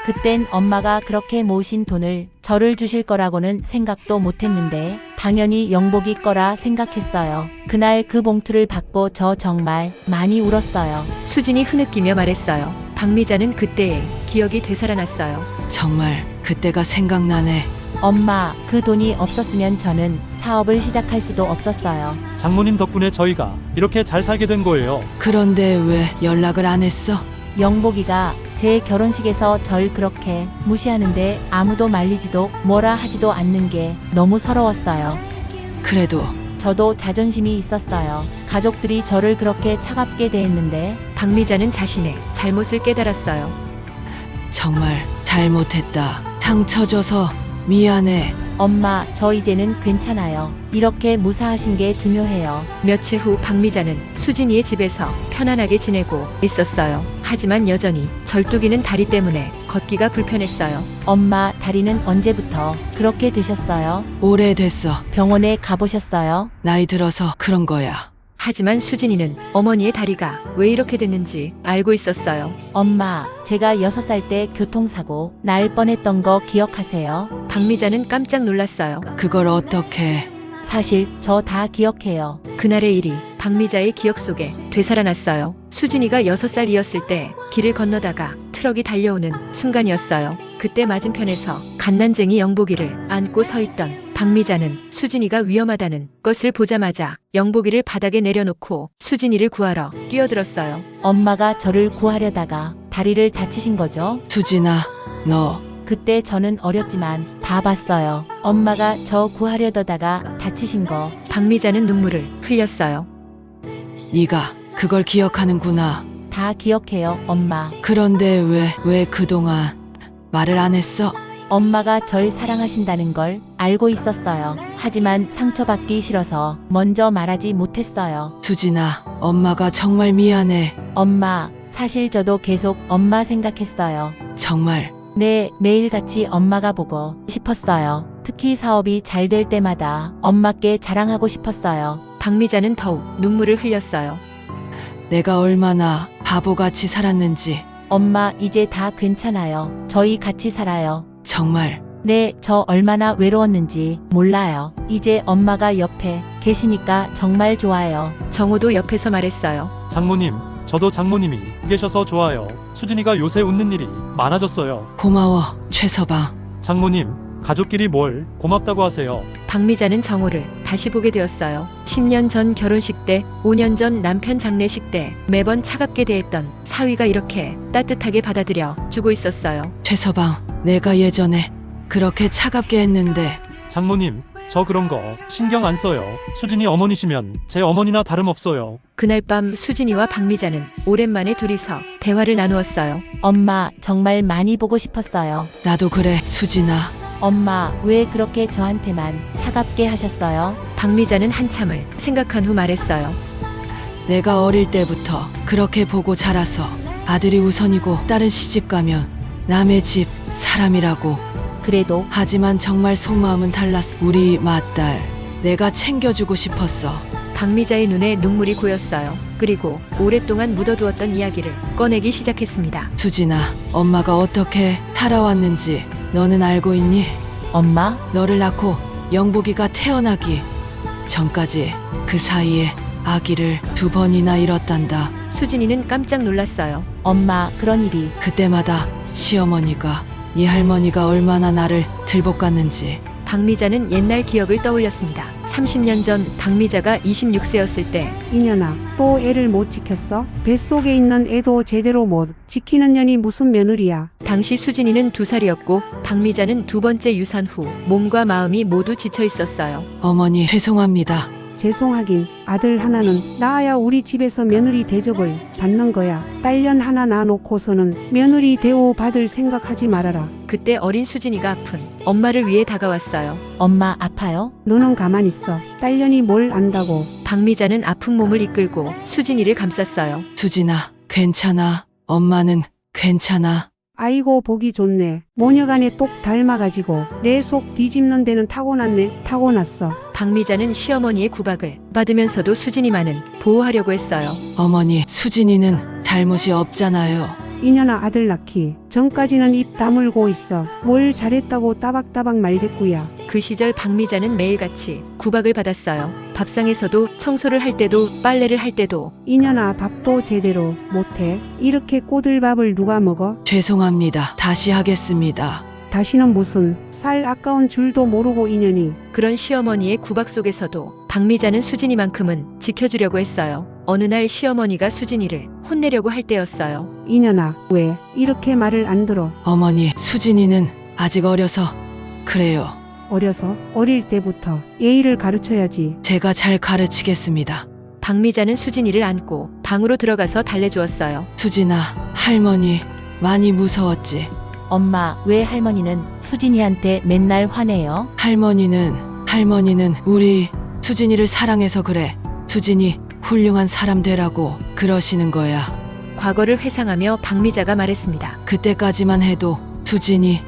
S3: 그땐 엄마가 그렇게 모으신 돈을 저를 주실 거라고는 생각도 못했는데 당연히 영복이 거라 생각했어요. 그날 그 봉투를 받고 저 정말 많이 울었어요.
S1: 수진이 흐느끼며 말했어요. 박미자는 그때의 기억이 되살아났어요.
S4: 정말 그때가 생각나네.
S3: 엄마, 그 돈이 없었으면 저는 사업을 시작할 수도 없었어요.
S10: 장모님 덕분에 저희가 이렇게 잘 살게 된 거예요.
S4: 그런데 왜 연락을 안 했어?
S3: 영복이가 제 결혼식에서 절 그렇게 무시하는데 아무도 말리지도 뭐라 하지도 않는 게 너무 서러웠어요.
S4: 그래도
S3: 저도 자존심이 있었어요. 가족들이 저를 그렇게 차갑게 대했는데.
S1: 박미자는 자신의 잘못을 깨달았어요.
S4: 정말 잘못했다. 상처 줘서 미안해.
S3: 엄마, 저 이제는 괜찮아요. 이렇게 무사하신 게 중요해요.
S1: 며칠 후 박미자는 수진이의 집에서 편안하게 지내고 있었어요. 하지만 여전히 절뚝이는 다리 때문에 걷기가 불편했어요.
S3: 엄마, 다리는 언제부터 그렇게 되셨어요?
S4: 오래됐어.
S3: 병원에 가보셨어요?
S4: 나이 들어서 그런 거야.
S1: 하지만 수진이는 어머니의 다리가 왜 이렇게 됐는지 알고 있었어요.
S3: 엄마, 제가 6살 때 교통사고 날 뻔했던 거 기억하세요?
S1: 박미자는 깜짝 놀랐어요.
S4: 그걸 어떻게...
S3: 사실 저 다 기억해요.
S1: 그날의 일이 박미자의 기억 속에 되살아났어요. 수진이가 6살이었을 때 길을 건너다가 트럭이 달려오는 순간이었어요. 그때 맞은편에서 갓난쟁이 영복이를 안고 서 있던 박미자는 수진이가 위험하다는 것을 보자마자 영복이를 바닥에 내려놓고 수진이를 구하러 뛰어들었어요.
S3: 엄마가 저를 구하려다가 다리를 다치신 거죠?
S4: 수진아, 너...
S3: 그때 저는 어렸지만 다 봤어요. 엄마가 저 구하려다가 다치신 거.
S1: 박미자는 눈물을 흘렸어요.
S4: 네가 그걸 기억하는구나.
S3: 다 기억해요, 엄마.
S4: 그런데 왜 그동안 말을 안 했어?
S3: 엄마가 절 사랑하신다는 걸 알고 있었어요. 하지만 상처받기 싫어서 먼저 말하지 못했어요.
S4: 수진아, 엄마가 정말 미안해.
S3: 엄마, 사실 저도 계속 엄마 생각했어요.
S4: 정말...
S3: 네, 매일같이 엄마가 보고 싶었어요. 특히 사업이 잘 될 때마다 엄마께 자랑하고 싶었어요.
S1: 박미자는 더욱 눈물을 흘렸어요.
S4: 내가 얼마나 바보같이 살았는지.
S3: 엄마, 이제 다 괜찮아요. 저희 같이 살아요.
S4: 정말...
S3: 네, 저 얼마나 외로웠는지 몰라요. 이제 엄마가 옆에 계시니까 정말 좋아요.
S1: 정호도 옆에서 말했어요.
S10: 장모님, 저도 장모님이 계셔서 좋아요. 수진이가 요새 웃는 일이 많아졌어요.
S4: 고마워, 최서방.
S10: 장모님, 가족끼리 뭘 고맙다고 하세요.
S1: 박미자는 정호를 다시 보게 되었어요. 10년 전 결혼식 때, 5년 전 남편 장례식 때 매번 차갑게 대했던 사위가 이렇게 따뜻하게 받아들여 주고 있었어요.
S4: 최서방, 내가 예전에 그렇게 차갑게 했는데...
S10: 장모님, 저 그런 거 신경 안 써요. 수진이 어머니시면 제 어머니나 다름없어요.
S1: 그날 밤 수진이와 박미자는 오랜만에 둘이서 대화를 나누었어요.
S3: 엄마, 정말 많이 보고 싶었어요.
S4: 나도 그래, 수진아.
S3: 엄마, 왜 그렇게 저한테만 차갑게 하셨어요?
S1: 박미자는 한참을 생각한 후 말했어요.
S4: 내가 어릴 때부터 그렇게 보고 자라서 아들이 우선이고 딸은 시집가면 남의 집 사람이라고.
S3: 그래도
S4: 하지만 정말 속마음은 달랐어. 우리 맏딸 내가 챙겨주고 싶었어.
S1: 박미자의 눈에 눈물이 고였어요. 그리고 오랫동안 묻어두었던 이야기를 꺼내기 시작했습니다.
S4: 수진아, 엄마가 어떻게 살아왔는지 너는 알고 있니?
S3: 엄마,
S4: 너를 낳고 영복이가 태어나기 전까지 그 사이에 아기를 2번이나 잃었단다.
S1: 수진이는 깜짝 놀랐어요.
S3: 엄마, 그런 일이.
S4: 그때마다 시어머니가 네 할머니가 얼마나 나를 들볶았는지.
S1: 박미자는 옛날 기억을 떠올렸습니다. 30년 전 박미자가 26세였을 때
S11: 이년아, 또 애를 못 지켰어? 뱃속에 있는 애도 제대로 못 지키는 년이 무슨 며느리야?
S1: 당시 수진이는 2살이었고 박미자는 2번째 유산 후 몸과 마음이 모두 지쳐 있었어요.
S4: 어머니 죄송합니다.
S11: 죄송하긴 아들 하나는 낳아야 우리 집에서 며느리 대접을 받는 거야. 딸년 하나 낳아놓고서는 며느리 대우 받을 생각하지 말아라.
S1: 그때 어린 수진이가 아픈 엄마를 위해 다가왔어요.
S3: 엄마 아파요?
S11: 너는 가만 있어. 딸년이 뭘 안다고.
S1: 박미자는 아픈 몸을 이끌고 수진이를 감쌌어요.
S4: 수진아, 괜찮아. 엄마는 괜찮아.
S11: 아이고 보기 좋네. 모녀간에 똑 닮아가지고 내 속 뒤집는 데는 타고났네. 타고났어.
S1: 박미자는 시어머니의 구박을 받으면서도 수진이만은 보호하려고 했어요.
S4: 어머니, 수진이는 잘못이 없잖아요.
S11: 이년아, 아들 낳기 전까지는 입 다물고 있어. 뭘 잘했다고 따박따박 말대꾸야.
S1: 그 시절 박미자는 매일같이 구박을 받았어요. 밥상에서도 청소를 할 때도 빨래를 할 때도.
S11: 이년아, 밥도 제대로 못해. 이렇게 꼬들밥을 누가 먹어?
S4: 죄송합니다. 다시 하겠습니다.
S11: 다시는 무슨 살 아까운 줄도 모르고 이년이.
S1: 그런 시어머니의 구박 속에서도 박미자는 수진이만큼은 지켜주려고 했어요. 어느 날 시어머니가 수진이를 혼내려고 할 때였어요.
S11: 이년아, 왜 이렇게 말을 안 들어?
S4: 어머니, 수진이는 아직 어려서 그래요.
S11: 어려서? 어릴 때부터 예의를 가르쳐야지.
S4: 제가 잘 가르치겠습니다.
S1: 박미자는 수진이를 안고 방으로 들어가서 달래주었어요.
S4: 수진아, 할머니 많이 무서웠지?
S3: 엄마, 왜 할머니는 수진이한테 맨날 화내요?
S4: 할머니는 우리 수진이를 사랑해서 그래. 수진이 훌륭한 사람 되라고 그러시는 거야.
S1: 과거를 회상하며 박미자가 말했습니다.
S4: 그때까지만 해도 수진이,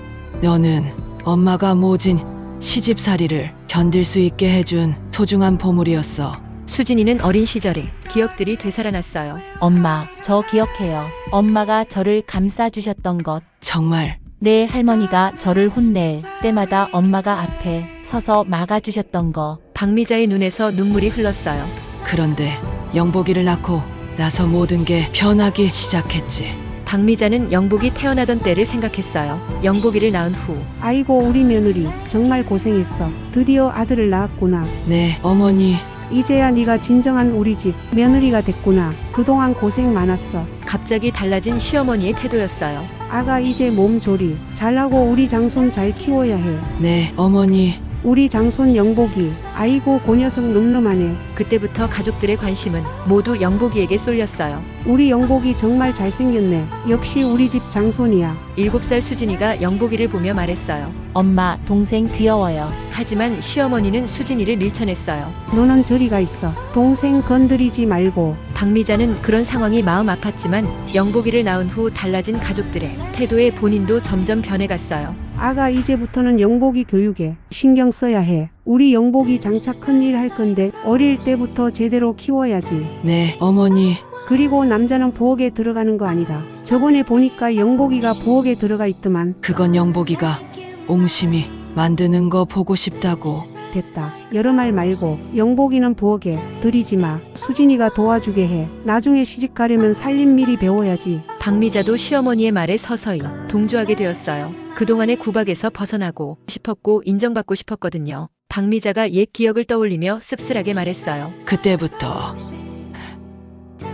S4: 너는 엄마가 모진 시집살이를 견딜 수 있게 해준 소중한 보물이었어.
S1: 수진이는 어린 시절의 기억들이 되살아났어요.
S3: 엄마, 저 기억해요. 엄마가 저를 감싸주셨던 것.
S4: 정말
S3: 내 할머니가 저를 혼낼 때마다 엄마가 앞에 서서 막아주셨던 거.
S1: 박미자의 눈에서 눈물이 흘렀어요.
S4: 그런데 영복이를 낳고 나서 모든 게 변하기 시작했지.
S1: 박미자는 영복이 태어나던 때를 생각했어요. 영복이를 낳은 후
S11: 아이고 우리 며느리 정말 고생했어. 드디어 아들을 낳았구나.
S4: 네, 어머니.
S11: 이제야 네가 진정한 우리 집 며느리가 됐구나. 그동안 고생 많았어.
S1: 갑자기 달라진 시어머니의 태도였어요.
S11: 아가 이제 몸 조리 잘하고 우리 장손 잘 키워야 해.
S4: 네, 어머니.
S11: 우리 장손 영복이 아이고 그 녀석 늠름하네.
S1: 그때부터 가족들의 관심은 모두 영복이에게 쏠렸어요.
S11: 우리 영복이 정말 잘생겼네. 역시 우리 집 장손이야.
S1: 7살 수진이가 영복이를 보며 말했어요.
S3: 엄마, 동생 귀여워요.
S1: 하지만 시어머니는 수진이를 밀쳐냈어요.
S11: 너는 저리 가 있어. 동생 건드리지 말고.
S1: 박미자는 그런 상황이 마음 아팠지만 영복이를 낳은 후 달라진 가족들의 태도에 본인도 점점 변해갔어요.
S11: 아가 이제부터는 영복이 교육에 신경 써야 해. 우리 영복이 장차 큰일 할 건데 어릴 때부터 제대로 키워야지.
S4: 네, 어머니.
S11: 그리고 남자는 부엌에 들어가는 거 아니다. 저번에 보니까 영복이가 부엌에 들어가 있더만.
S4: 그건 영복이가 옹심이 만드는 거 보고 싶다고.
S11: 됐다. 여러 말 말고 영복이는 부엌에 들이지 마. 수진이가 도와주게 해. 나중에 시집 가려면 살림 미리 배워야지.
S1: 박미자도 시어머니의 말에 서서히 동조하게 되었어요. 그동안의 구박에서 벗어나고 싶었고 인정받고 싶었거든요. 박미자가 옛 기억을 떠올리며 씁쓸하게 말했어요.
S4: 그때부터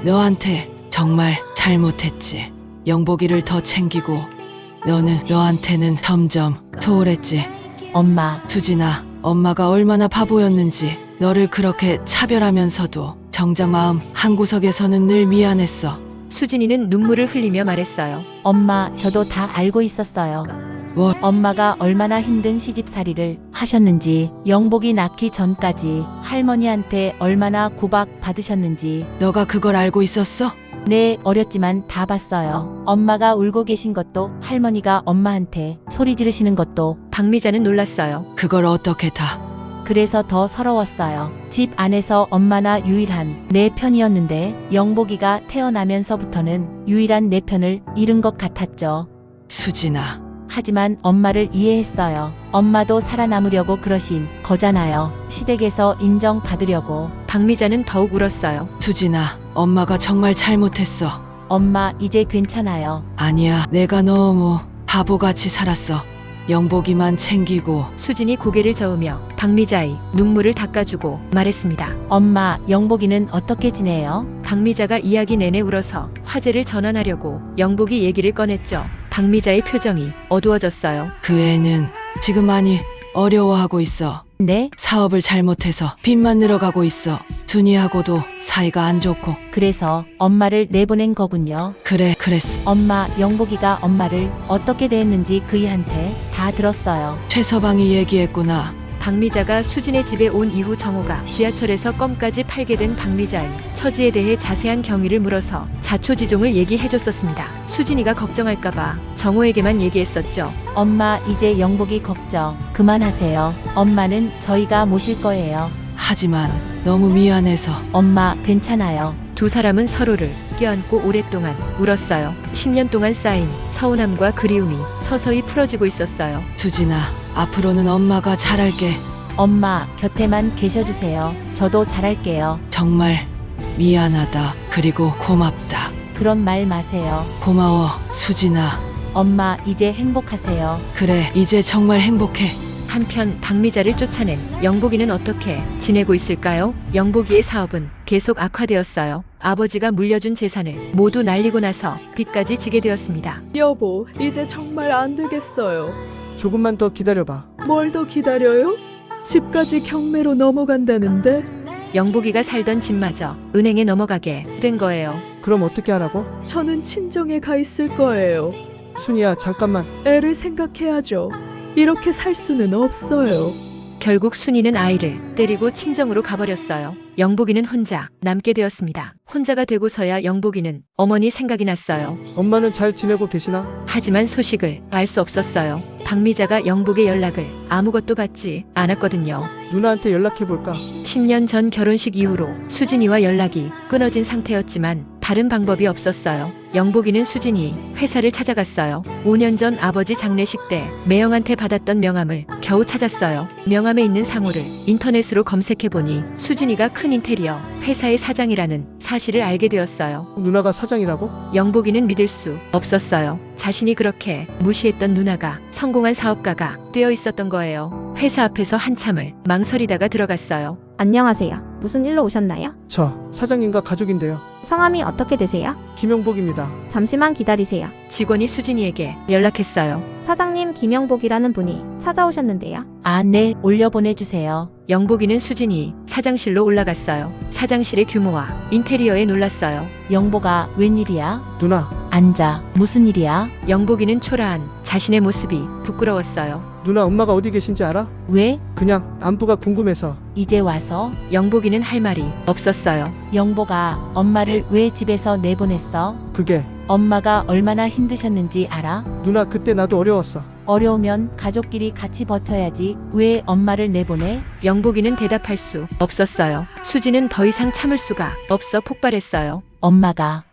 S4: 너한테 정말 잘못했지. 영복이를 더 챙기고 너한테는 점점 소홀했지.
S3: 엄마,
S4: 수진아, 엄마가 얼마나 바보였는지 너를 그렇게 차별하면서도 정작 마음 한구석에서는 늘 미안했어.
S1: 수진이는 눈물을 흘리며 말했어요.
S3: 엄마, 저도 다 알고 있었어요.
S4: 뭐?
S3: 엄마가 얼마나 힘든 시집살이를 하셨는지, 영복이 낳기 전까지 할머니한테 얼마나 구박 받으셨는지.
S4: 너가 그걸 알고 있었어?
S3: 네, 어렸지만 다 봤어요. 엄마가 울고 계신 것도, 할머니가 엄마한테 소리 지르시는 것도.
S1: 박미자는 놀랐어요.
S4: 그걸 어떻게 다.
S3: 그래서 더 서러웠어요. 집 안에서 엄마나 유일한 내 편이었는데 영복이가 태어나면서부터는 유일한 내 편을 잃은 것 같았죠.
S4: 수진아,
S3: 하지만 엄마를 이해했어요. 엄마도 살아남으려고 그러신 거잖아요. 시댁에서 인정받으려고.
S1: 박미자는 더욱 울었어요.
S4: 수진아, 엄마가 정말 잘못했어.
S3: 엄마 이제 괜찮아요.
S4: 아니야, 내가 너무 바보같이 살았어. 영복이만 챙기고.
S1: 수진이 고개를 저으며 박미자의 눈물을 닦아주고 말했습니다.
S3: 엄마, 영복이는 어떻게 지내요?
S1: 박미자가 이야기 내내 울어서 화제를 전환하려고 영복이 얘기를 꺼냈죠. 박미자의 표정이 어두워졌어요.
S4: 그 애는 지금 많이 어려워하고 있어.
S3: 네?
S4: 사업을 잘못해서 빚만 늘어가고 있어. 준이하고도 사이가 안 좋고.
S3: 그래서 엄마를 내보낸 거군요.
S4: 그래, 그랬어.
S3: 엄마, 영복이가 엄마를 어떻게 대했는지 그이한테 다 들었어요.
S4: 최서방이 얘기했구나.
S1: 박미자가 수진의 집에 온 이후 정호가 지하철에서 껌까지 팔게 된 박미자의 처지에 대해 자세한 경위를 물어서 자초지종을 얘기해줬었습니다. 수진이가 걱정할까봐 정호에게만 얘기했었죠.
S3: 엄마, 이제 영복이 걱정 그만하세요. 엄마는 저희가 모실 거예요.
S4: 하지만 너무 미안해서.
S3: 엄마, 괜찮아요.
S1: 두 사람은 서로를 껴안고 오랫동안 울었어요. 10년 동안 쌓인 서운함과 그리움이 서서히 풀어지고 있었어요.
S4: 수진아, 앞으로는 엄마가 잘할게.
S3: 엄마, 곁에만 계셔주세요. 저도 잘할게요.
S4: 정말 미안하다. 그리고 고맙다.
S3: 그런 말 마세요.
S4: 고마워, 수진아.
S3: 엄마, 이제 행복하세요.
S4: 그래, 이제 정말 행복해.
S1: 한편 박미자를 쫓아낸 영복이는 어떻게 지내고 있을까요? 영복이의 사업은 계속 악화되었어요. 아버지가 물려준 재산을 모두 날리고 나서 빚까지 지게 되었습니다.
S7: 여보, 이제 정말 안 되겠어요.
S5: 조금만 더 기다려봐.
S7: 뭘 더 기다려요? 집까지 경매로 넘어간다는데?
S1: 영복이가 살던 집마저 은행에 넘어가게 된 거예요.
S5: 그럼 어떻게 하라고?
S7: 저는 친정에 가 있을 거예요.
S5: 순이야, 잠깐만.
S7: 애를 생각해야죠. 이렇게 살 수는 없어요.
S1: 결국 순이는 아이를 데리고 친정으로 가버렸어요. 영복이는 혼자 남게 되었습니다. 혼자가 되고서야 영복이는 어머니 생각이 났어요.
S5: 엄마는 잘 지내고 계시나?
S1: 하지만 소식을 알 수 없었어요. 박미자가 영복의 연락을 아무것도 받지 않았거든요.
S5: 누나한테 연락해볼까?
S1: 10년 전 결혼식 이후로 수진이와 연락이 끊어진 상태였지만 다른 방법이 없었어요. 영복이는 수진이 회사를 찾아갔어요. 5년 전 아버지 장례식 때 매형한테 받았던 명함을 겨우 찾았어요. 명함에 있는 상호를 인터넷으로 검색해보니 수진이가 큰 인테리어 회사의 사장이라는 사실을 알게 되었어요.
S5: 누나가 사장이라고?
S1: 영복이는 믿을 수 없었어요. 자신이 그렇게 무시했던 누나가 성공한 사업가가 되어 있었던 거예요. 회사 앞에서 한참을 망설이다가 들어갔어요.
S12: 안녕하세요. 무슨 일로 오셨나요?
S5: 저 사장님과 가족인데요.
S12: 성함이 어떻게 되세요?
S5: 김영복입니다.
S12: 잠시만 기다리세요.
S1: 직원이 수진이에게 연락했어요.
S12: 사장님 김영복이라는 분이 찾아오셨는데요.
S3: 아, 네, 올려보내주세요.
S1: 영복이는 수진이 사장실로 올라갔어요. 사장실의 규모와 인테리어에 놀랐어요.
S3: 영복아, 웬일이야?
S5: 누나,
S3: 앉아. 무슨 일이야?
S1: 영복이는 초라한 자신의 모습이 부끄러웠어요.
S5: 누나 엄마가 어디 계신지 알아?
S3: 왜?
S5: 그냥 안부가 궁금해서.
S3: 이제 와서?
S1: 영복이는 할 말이 없었어요.
S3: 영복아, 엄마를 왜 집에서 내보냈어?
S5: 그게
S3: 엄마가 얼마나 힘드셨는지 알아?
S5: 누나 그때 나도 어려웠어.
S3: 어려우면 가족끼리 같이 버텨야지. 왜 엄마를 내보내?
S1: 영복이는 대답할 수 없었어요. 수지는 더 이상 참을 수가 없어 폭발했어요.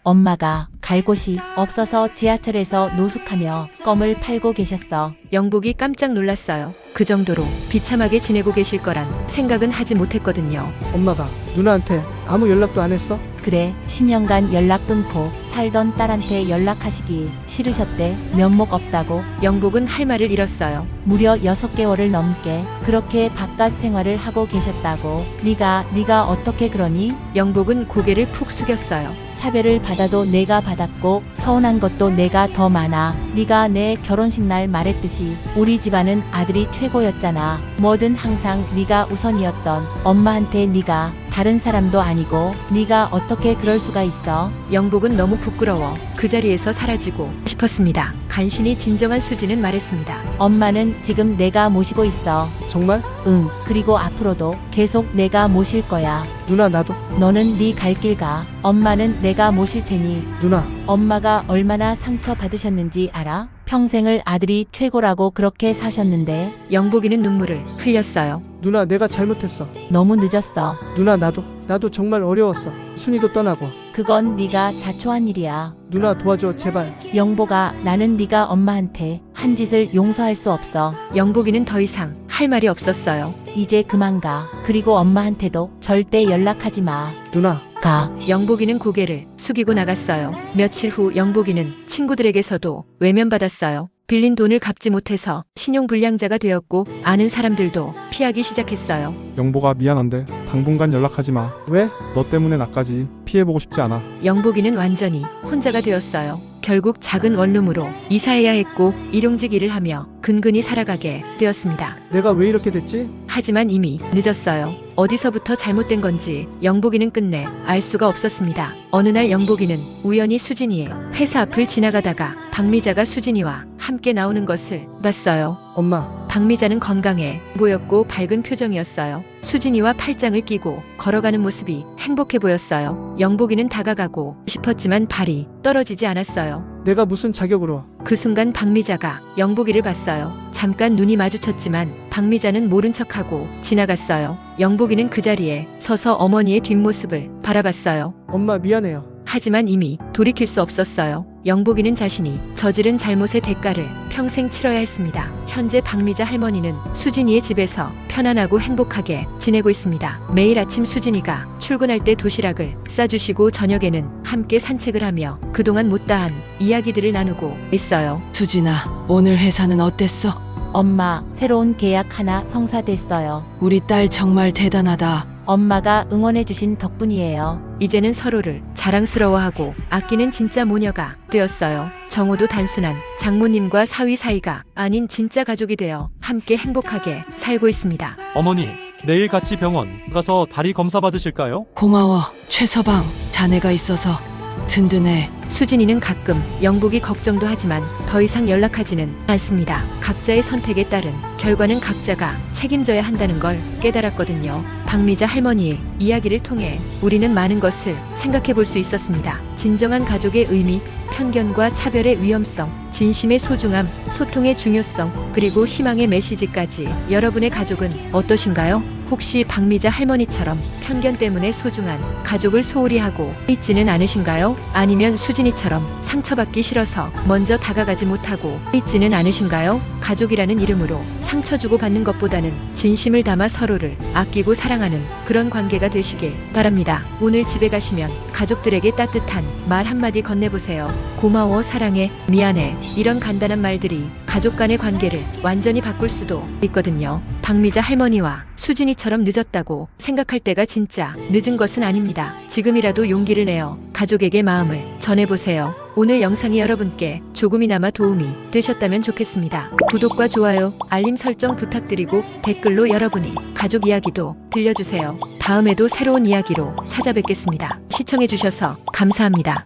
S3: 엄마가 갈 곳이 없어서 지하철에서 노숙하며 껌을 팔고 계셨어.
S1: 영복이 깜짝 놀랐어요. 그 정도로 비참하게 지내고 계실 거란 생각은 하지 못했거든요.
S5: 엄마가 누나한테 아무 연락도 안 했어?
S3: 그래, 10년간 연락 끊고 살던 딸한테 연락하시기 싫으셨대. 면목 없다고.
S1: 영복은 할 말을 잃었어요.
S3: 무려 6개월을 넘게 그렇게 바깥 생활을 하고 계셨다고. 네가 어떻게 그러니?
S1: 영복은 고개를 푹 숙였어요.
S3: 차별을 받아도 내가 받았고 서운한 것도 내가 더 많아. 네가 내 결혼식 날 말했듯이 우리 집안은 아들이 최고였잖아. 뭐든 항상 네가 우선이었던 엄마한테 네가 다른 사람도 아니고 네가 어떻게 그럴 수가 있어?
S1: 영복은 너무 부끄러워 그 자리에서 사라지고 싶었습니다. 간신히 진정한 수지는 말했습니다.
S3: 엄마는 지금 내가 모시고 있어.
S5: 정말?
S3: 응, 그리고 앞으로도 계속 내가 모실 거야.
S5: 누나 나도.
S3: 너는 네 갈 길 가. 엄마는 내가 모실 테니.
S5: 누나.
S3: 엄마가 얼마나 상처 받으셨는지 알아? 평생을 아들이 최고라고 그렇게 사셨는데
S1: 영복이는 눈물을 흘렸어요.
S5: 누나 내가 잘못했어.
S3: 너무 늦었어.
S5: 누나 나도 정말 어려웠어. 순이도 떠나고.
S3: 그건 네가 자초한 일이야.
S5: 누나 도와줘 제발.
S3: 영복아, 나는 네가 엄마한테 한 짓을 용서할 수 없어.
S1: 영복이는 더 이상 할 말이 없었어요.
S3: 이제 그만 가. 그리고 엄마한테도 절대 연락하지 마.
S5: 누나.
S3: 가.
S1: 영복이는 고개를 숙이고 나갔어요. 며칠 후 영복이는 친구들에게서도 외면받았어요. 빌린 돈을 갚지 못해서 신용불량자가 되었고 아는 사람들도 피하기 시작했어요.
S9: 영보가 미안한데 당분간 연락하지 마.
S5: 왜?
S9: 너 때문에 나까지 피해보고 싶지 않아.
S1: 영복이는 완전히 혼자가 되었어요. 결국 작은 원룸으로 이사해야 했고 일용직 일을 하며 근근히 살아가게 되었습니다.
S5: 내가 왜 이렇게 됐지?
S1: 하지만 이미 늦었어요. 어디서부터 잘못된 건지 영복이는 끝내 알 수가 없었습니다. 어느 날 영복이는 우연히 수진이의 회사 앞을 지나가다가 박미자가 수진이와 함께 나오는 것을 봤어요.
S5: 엄마.
S1: 박미자는 건강해 보였고 밝은 표정이었어요. 수진이와 팔짱을 끼고 걸어가는 모습이 행복해 보였어요. 영복이는 다가가고 싶었지만 발이 떨어지지 않았어요.
S5: 내가 무슨 자격으로?
S1: 그 순간 박미자가 영복이를 봤어요. 잠깐 눈이 마주쳤지만 박미자는 모른 척하고 지나갔어요. 영복이는 그 자리에 서서 어머니의 뒷모습을 바라봤어요.
S5: 엄마 미안해요.
S1: 하지만 이미 돌이킬 수 없었어요. 영복이는 자신이 저지른 잘못의 대가를 평생 치러야 했습니다. 현재 박미자 할머니는 수진이의 집에서 편안하고 행복하게 지내고 있습니다. 매일 아침 수진이가 출근할 때 도시락을 싸주시고 저녁에는 함께 산책을 하며 그동안 못다한 이야기들을 나누고 있어요.
S4: 수진아, 오늘 회사는 어땠어?
S3: 엄마, 새로운 계약 하나 성사됐어요.
S4: 우리 딸 정말 대단하다.
S3: 엄마가 응원해주신 덕분이에요.
S1: 이제는 서로를 자랑스러워하고 아끼는 진짜 모녀가 되었어요. 정호도 단순한 장모님과 사위 사이가 아닌 진짜 가족이 되어 함께 행복하게 살고 있습니다.
S10: 어머니, 내일 같이 병원 가서 다리 검사 받으실까요?
S4: 고마워, 최서방. 자네가 있어서 든든해.
S1: 수진이는 가끔 영복이 걱정도 하지만 더 이상 연락하지는 않습니다. 각자의 선택에 따른 결과는 각자가 책임져야 한다는 걸 깨달았거든요. 박미자 할머니의 이야기를 통해 우리는 많은 것을 생각해 볼 수 있었습니다. 진정한 가족의 의미, 편견과 차별의 위험성, 진심의 소중함, 소통의 중요성, 그리고 희망의 메시지까지. 여러분의 가족은 어떠신가요? 혹시 박미자 할머니처럼 편견 때문에 소중한 가족을 소홀히 하고 있지는 않으신가요? 아니면 수진이처럼 상처받기 싫어서 먼저 다가가지 못하고 있지는 않으신가요? 가족이라는 이름으로 상처 주고 받는 것보다는 진심을 담아 서로를 아끼고 사랑하는 그런 관계가 되시길 바랍니다. 오늘 집에 가시면 가족들에게 따뜻한 말 한마디 건네보세요. 고마워, 사랑해, 미안해. 이런 간단한 말들이 가족 간의 관계를 완전히 바꿀 수도 있거든요. 박미자 할머니와 수진이처럼 늦었다고 생각할 때가 진짜 늦은 것은 아닙니다. 지금이라도 용기를 내어 가족에게 마음을 전해보세요. 오늘 영상이 여러분께 조금이나마 도움이 되셨다면 좋겠습니다. 구독과 좋아요, 알림 설정 부탁드리고 댓글로 여러분이 가족 이야기도 들려주세요. 다음에도 새로운 이야기로 찾아뵙겠습니다. 시청해주셔서 감사합니다.